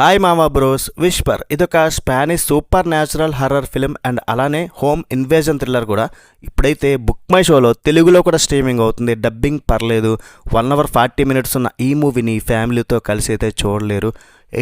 Hi మామా bros Whisper ఇదొక Spanish super natural horror film and అలానే హోమ్ ఇన్వేజన్ థ్రిల్లర్ కూడా ఇప్పుడైతే బుక్ మై షోలో తెలుగులో కూడా స్ట్రీమింగ్ అవుతుంది. డబ్బింగ్ పర్లేదు. 1 hour 40 minutes ఉన్న ఈ మూవీని ఫ్యామిలీతో కలిసి అయితే చూడలేరు.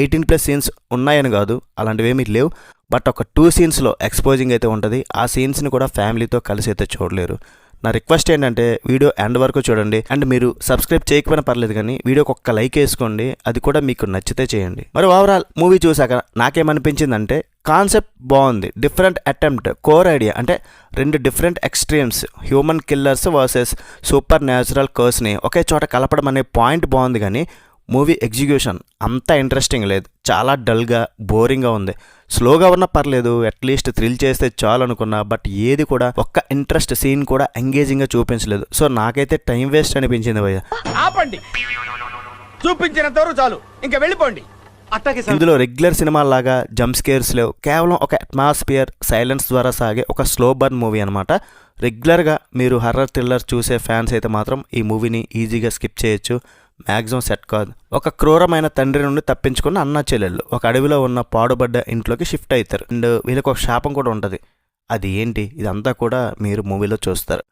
18+ సీన్స్ ఉన్నాయని కాదు, అలాంటివి ఏమీ లేవు. బట్ ఒక 2 scenesలో ఎక్స్పోజింగ్ అయితే ఉంటుంది. ఆ సీన్స్ని కూడా ఫ్యామిలీతో కలిసి అయితే చూడలేరు. నా రిక్వెస్ట్ ఏంటంటే వీడియో ఎండ్ వరకు చూడండి. అండ్ మీరు సబ్స్క్రైబ్ చేయకపోయినా పర్లేదు, కానీ వీడియోకి ఒక్క లైక్ వేసుకోండి. అది కూడా మీకు నచ్చితే చేయండి. మరి ఓవరాల్ మూవీ చూసాక నాకేమనిపించిందంటే కాన్సెప్ట్ బాగుంది. డిఫరెంట్ అటెంప్ట్, కోర్ ఐడియా అంటే 2 different extremes, human killers versus supernatural కర్స్ని ఒకే చోట కలపడం అనే పాయింట్ బాగుంది. కానీ మూవీ ఎగ్జిక్యూషన్ అంత ఇంట్రెస్టింగ్ లేదు. చాలా డల్గా, బోరింగ్గా ఉంది. స్లోగా ఉన్నా పర్లేదు, అట్లీస్ట్ థ్రిల్ చేస్తే చాలు అనుకున్నా. బట్ ఏది కూడా ఒక్క ఇంట్రెస్ట్ సీన్ కూడా ఎంగేజింగ్గా చూపించలేదు. సో నాకైతే టైం వేస్ట్ అనిపించింది భయ్య. ఆపండి, చూపించినంతవరకు చాలు, ఇంకా వెళ్ళిపోండి. ఇందులో రెగ్యులర్ సినిమా లాగా జంప్ స్కేర్స్ లేవు. కేవలం ఒక అట్మాస్ఫియర్, సైలెన్స్ ద్వారా సాగే ఒక స్లో బర్న్ మూవీ అనమాట. రెగ్యులర్గా మీరు హర్రర్ థ్రిల్లర్ చూసే ఫ్యాన్స్ అయితే మాత్రం ఈ మూవీని ఈజీగా స్కిప్ చేయొచ్చు. మ్యాక్సిమం సెట్ కాదు. ఒక క్రూరమైన తండ్రి నుండి తప్పించుకున్న అన్న చెల్లెళ్ళు ఒక అడవిలో ఉన్న పాడుబడ్డ ఇంట్లోకి షిఫ్ట్ అవుతారు. అండ్ వీళ్ళకి ఒక శాపం కూడా ఉంటుంది. అది ఏంటి, ఇదంతా కూడా మీరు మూవీలో చూస్తారు.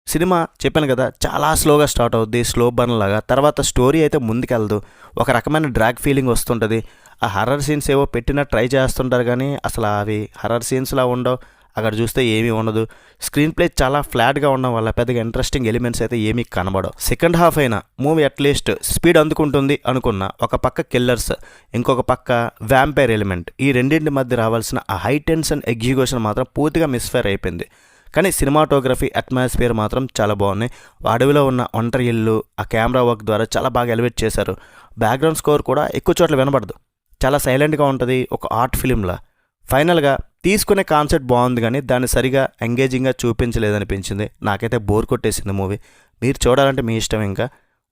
సినిమా చెప్పాను కదా, చాలా స్లోగా స్టార్ట్ అవుద్ది, స్లో బర్న్ లాగా. తర్వాత స్టోరీ అయితే ముందుకెళ్దు. ఒక రకమైన డ్రాగ్ ఫీలింగ్ వస్తుంటుంది. ఆ హర్రర్ సీన్స్ ఏవో పెట్టినా ట్రై చేస్తుంటారు, కానీ అసలు అవి హర్రర్ సీన్స్లా ఉండవు. అక్కడ చూస్తే ఏమీ ఉండదు. స్క్రీన్ ప్లే చాలా ఫ్లాట్గా ఉండడం వల్ల పెద్దగా ఇంట్రెస్టింగ్ ఎలిమెంట్స్ అయితే ఏమీ కనబడవు. సెకండ్ హాఫ్ అయినా మూవీ అట్లీస్ట్ స్పీడ్ అందుకుంటుంది అనుకున్న, ఒక పక్క కిల్లర్స్, ఇంకొక పక్క వ్యాంపైర్ ఎలిమెంట్, ఈ రెండింటి మధ్య రావాల్సిన ఆ హై టెన్షన్ ఎగ్జిక్యూషన్ మాత్రం పూర్తిగా మిస్ఫైర్ అయిపోయింది. కానీ సినిమాటోగ్రఫీ, అట్మాస్ఫియర్ మాత్రం చాలా బాగున్నాయి. అడవిలో ఉన్న ఒంటరి ఇల్లు, ఆ కెమెరా వర్క్ ద్వారా చాలా బాగా ఎలివేట్ చేశారు. బ్యాక్గ్రౌండ్ స్కోర్ కూడా ఎక్కువ చోట్ల వినబడదు. చాలా సైలెంట్గా ఉంటుంది, ఒక ఆర్ట్ ఫిలింలా. ఫైనల్గా తీసుకునే కాన్సెప్ట్ బాగుంది, కానీ దాన్ని సరిగా ఎంగేజింగ్గా చూపించలేదనిపించింది. నాకైతే బోర్ కొట్టేసింది మూవీ. మీరు చూడాలంటే మీ ఇష్టం. ఇంకా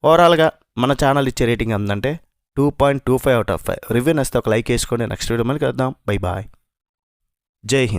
ఓవరాల్గా మన ఛానల్ ఇచ్చే రేటింగ్ ఏంటంటే 2.25 out of 5. రివ్యూ నచ్చితే ఒక లైక్ వేసుకోండి. నెక్స్ట్ వీడియో మళ్ళీ కలుద్దాం. Bye bye. జై హింద్.